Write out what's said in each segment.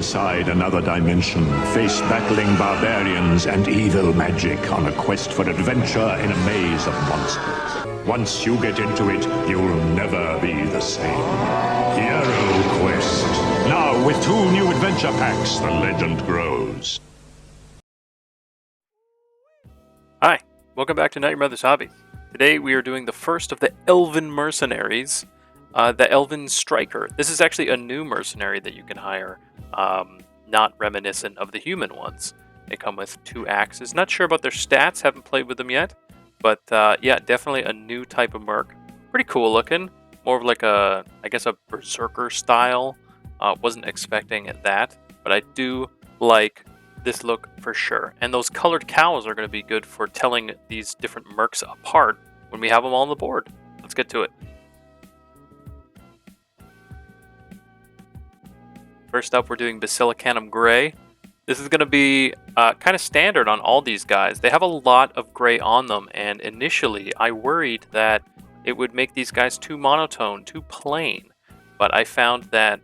inside another dimension, face battling barbarians and evil magic on a quest for adventure in a maze of monsters. Once you get into it, you'll never be the same. Hero Quest. Now, with 2 new adventure packs, the legend grows. Hi, welcome back to Not Your Mother's Hobbies. Today we are doing the first of the Elven mercenaries, the Elven Striker. This is actually a new mercenary that you can hire, not reminiscent of the human ones. They come with 2 axes. Not sure about their stats, haven't played with them yet, but yeah, definitely a new type of merc. Pretty cool looking, more of like a berserker style. Wasn't expecting that, but I do like this look for sure. And those colored cows are going to be good for telling these different mercs apart when we have them all on the board. Let's get to it. First up, we're doing Basilicanum Gray. This is going to be kind of standard on all these guys. They have a lot of gray on them, and initially I worried that it would make these guys too monotone, too plain. But I found that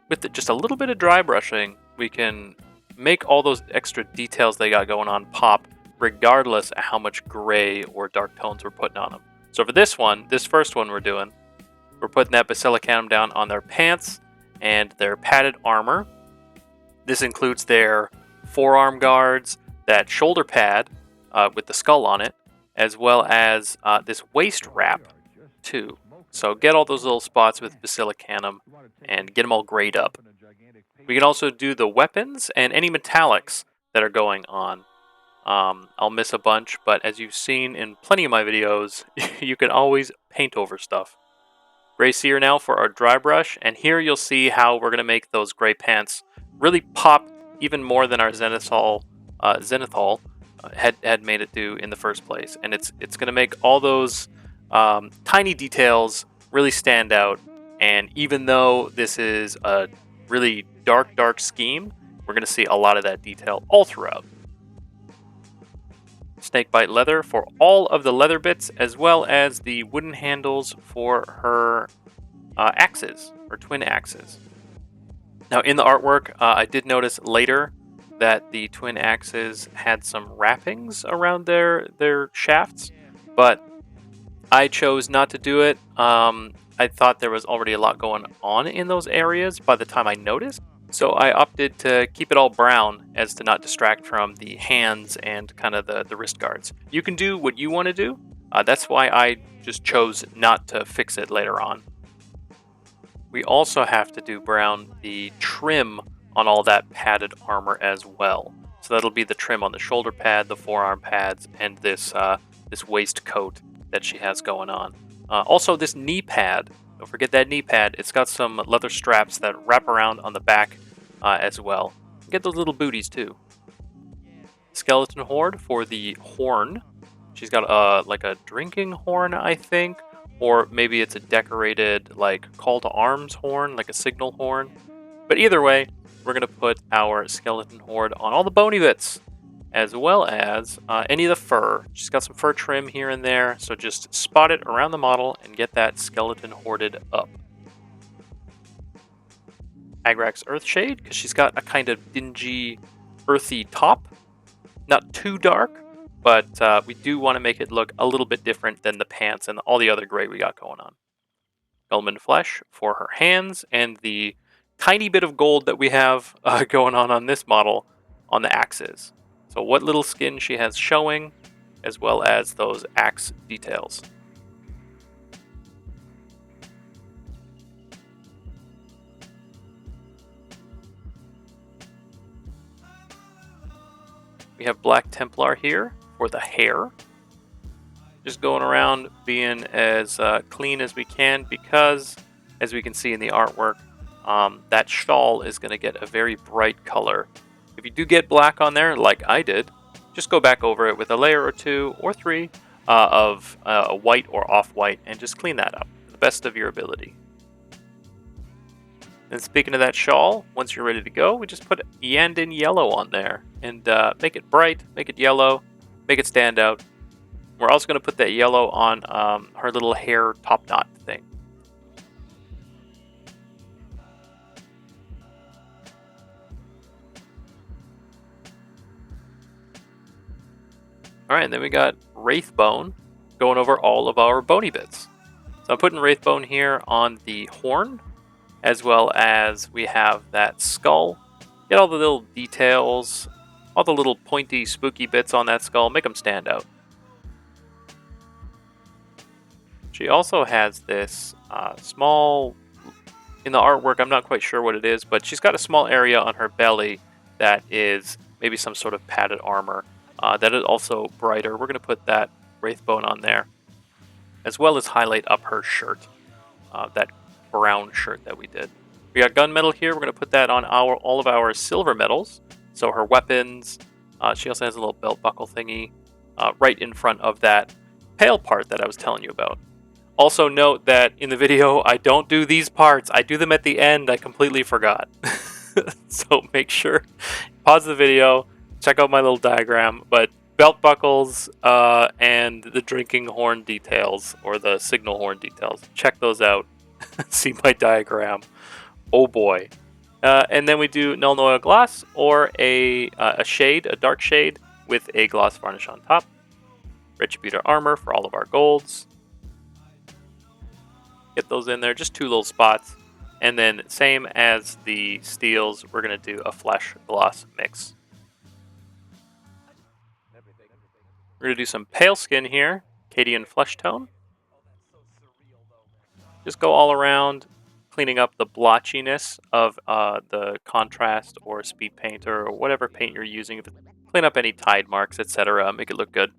with just a little bit of dry brushing, we can make all those extra details they got going on pop, regardless of how much gray or dark tones we're putting on them. So for this first one we're doing, we're putting that Basilicanum down on their pants and their padded armor. This includes their forearm guards, that shoulder pad with the skull on it, as well as this waist wrap too. So get all those little spots with Basilicanum and get them all grayed up. We can also do the weapons and any metallics that are going on. I'll miss a bunch, but as you've seen in plenty of my videos, you can always paint over stuff. Gray Seer now for our dry brush, and here you'll see how we're going to make those gray pants really pop even more than our Zenithal had made it do in the first place. And it's going to make all those tiny details really stand out. And even though this is a really dark scheme, we're going to see a lot of that detail all throughout. Snakebite leather for all of the leather bits, as well as the wooden handles for her axes, her twin axes. Now in the artwork, I did notice later that the twin axes had some wrappings around their shafts, but I chose not to do it. I thought there was already a lot going on in those areas by the time I noticed, so I opted to keep it all brown as to not distract from the hands and kind of the wrist guards. You can do what you want to do. That's why I just chose not to fix it later on. We also have to do brown the trim on all that padded armor as well. So that'll be the trim on the shoulder pad, the forearm pads, and this waist coat that she has going on. Also, this knee pad, don't forget that knee pad, it's got some leather straps that wrap around on the back as well. Get those little booties too. Skeleton Horde for the horn. She's got like a drinking horn, I think, or maybe it's a decorated like call to arms horn, like a signal horn. But either way, we're going to put our Skeleton Horde on all the bony bits, as well as any of the fur. She's got some fur trim here and there, so just spot it around the model and get that skeleton hoarded up. Agrax Earthshade, because she's got a kind of dingy, earthy top. Not too dark, but we do want to make it look a little bit different than the pants and all the other gray we got going on. Elven Flesh for her hands, and the tiny bit of gold that we have going on this model on the axes. So what little skin she has showing, as well as those axe details. We have Black Templar here for the hair. Just going around being as clean as we can, because, as we can see in the artwork, that shawl is going to get a very bright color. If you do get black on there, like I did, just go back over it with a layer or 2 or 3 of white or off-white and just clean that up to the best of your ability. And speaking of that shawl, once you're ready to go, we just put Yandin yellow on there and make it bright, make it yellow, make it stand out. We're also going to put that yellow on her little hair top knot thing. Alright, and then we got Wraithbone going over all of our bony bits. So I'm putting Wraithbone here on the horn, as well as we have that skull. Get all the little details, all the little pointy, spooky bits on that skull, make them stand out. She also has this small, in the artwork, I'm not quite sure what it is, but she's got a small area on her belly that is maybe some sort of padded armor. That is also brighter. We're going to put that Wraithbone on there, as well as highlight up her shirt, that brown shirt that we did. We got gunmetal here. We're going to put that on all of our silver medals. So her weapons. She also has a little belt buckle thingy right in front of that pale part that I was telling you about. Also note that in the video, I don't do these parts. I do them at the end. I completely forgot. So make sure, pause the video, check out my little diagram. But belt buckles and the drinking horn details, or the signal horn details, check those out. See my diagram. Oh boy. And then we do Null Oil Gloss, or a shade, a dark shade, with a gloss varnish on top. Retributor Armor for all of our golds. Get those in there, just 2 little spots. And then same as the steels, we're going to do a flesh gloss mix. We're going to do some pale skin here, Cadian flesh tone. Just go all around, cleaning up the blotchiness of the contrast or speed paint or whatever paint you're using. Clean up any tide marks, etc. Make it look good.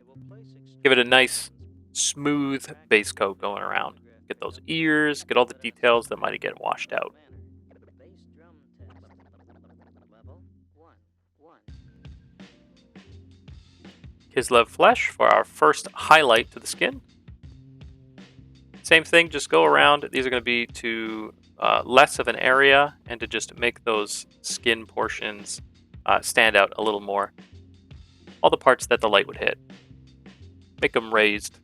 Give it a nice, smooth base coat going around. Get those ears, get all the details that might get washed out. Kislev Flesh for our first highlight to the skin. Same thing, just go around. These are going to be to less of an area and to just make those skin portions stand out a little more. All the parts that the light would hit. Make them raised.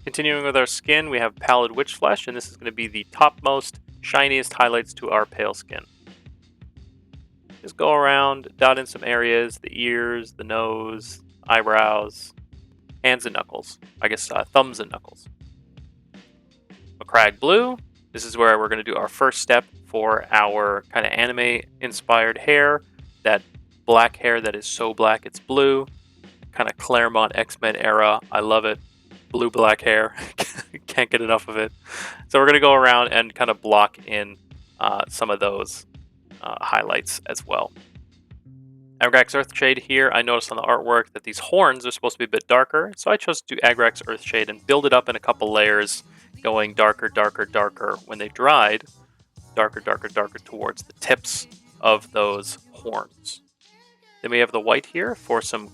Continuing with our skin, we have Pallid Witch Flesh, and this is going to be the topmost, shiniest highlights to our pale skin. Just go around, dot in some areas, the ears, the nose, eyebrows, hands and knuckles. I guess thumbs and knuckles. Macragge Blue, this is where we're going to do our first step for our kind of anime-inspired hair. That black hair that is so black it's blue. Kind of Claremont X-Men era. I love it. Blue-black hair. Can't get enough of it. So we're going to go around and kind of block in some of those highlights as well. Agrax Earthshade here. I noticed on the artwork that these horns are supposed to be a bit darker, so I chose to do Agrax Earthshade and build it up in a couple layers, going darker, darker, darker when they dried. Darker, darker, darker towards the tips of those horns. Then we have the white here for some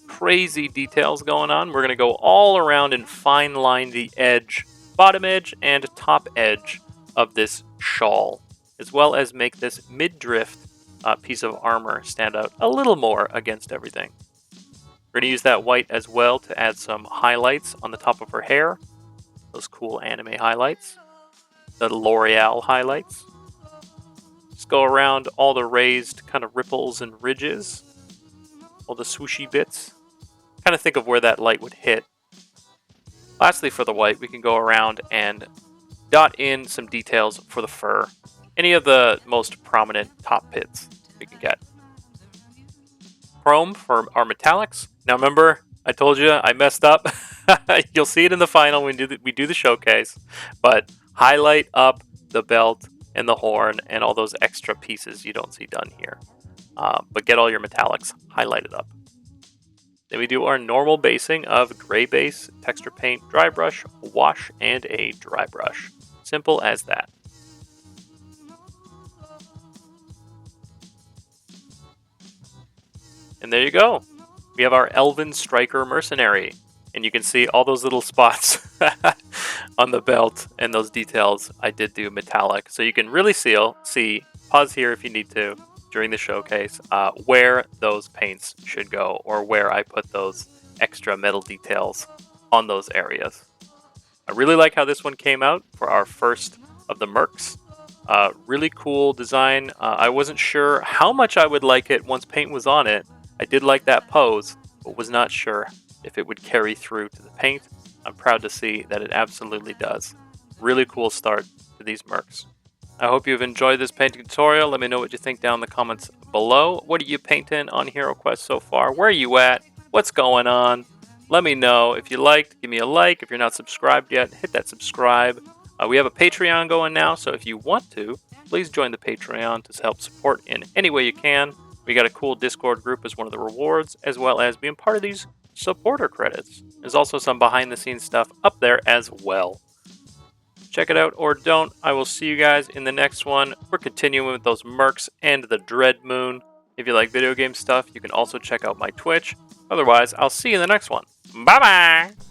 crazy details going on. We're going to go all around and fine line the edge, bottom edge and top edge of this shawl, as well as make this mid-drift piece of armor stand out a little more against everything. We're going to use that white as well to add some highlights on the top of her hair. Those cool anime highlights. The L'Oreal highlights. Just go around all the raised kind of ripples and ridges. All the swooshy bits. Kind of think of where that light would hit. Lastly, for the white, we can go around and dot in some details for the fur. Any of the most prominent top bits we can get. Chrome for our metallics. Now remember, I told you I messed up. You'll see it in the final when we do the showcase. But highlight up the belt and the horn and all those extra pieces you don't see done here. But get all your metallics highlighted up. Then we do our normal basing of gray base, texture paint, dry brush, wash, and a dry brush. Simple as that. And there you go. We have our Elven Striker Mercenary. And you can see all those little spots on the belt and those details. I did do metallic. So you can really see, pause here if you need to, during the showcase, where those paints should go, or where I put those extra metal details on those areas. I really like how this one came out for our first of the mercs. Really cool design. I wasn't sure how much I would like it once paint was on it. I did like that pose, but was not sure if it would carry through to the paint. I'm proud to see that it absolutely does. Really cool start to these mercs. I hope you've enjoyed this painting tutorial. Let me know what you think down in the comments below. What are you painting on Hero Quest so far? Where are you at? What's going on? Let me know. If you liked, give me a like. If you're not subscribed yet, hit that subscribe. We have a Patreon going now, so if you want to, please join the Patreon to help support in any way you can. We got a cool Discord group as one of the rewards, as well as being part of these supporter credits. There's also some behind-the-scenes stuff up there as well. Check it out or don't. I will see you guys in the next one. We're continuing with those mercs and the Dreadmoon. If you like video game stuff, you can also check out my Twitch. Otherwise, I'll see you in the next one. Bye-bye!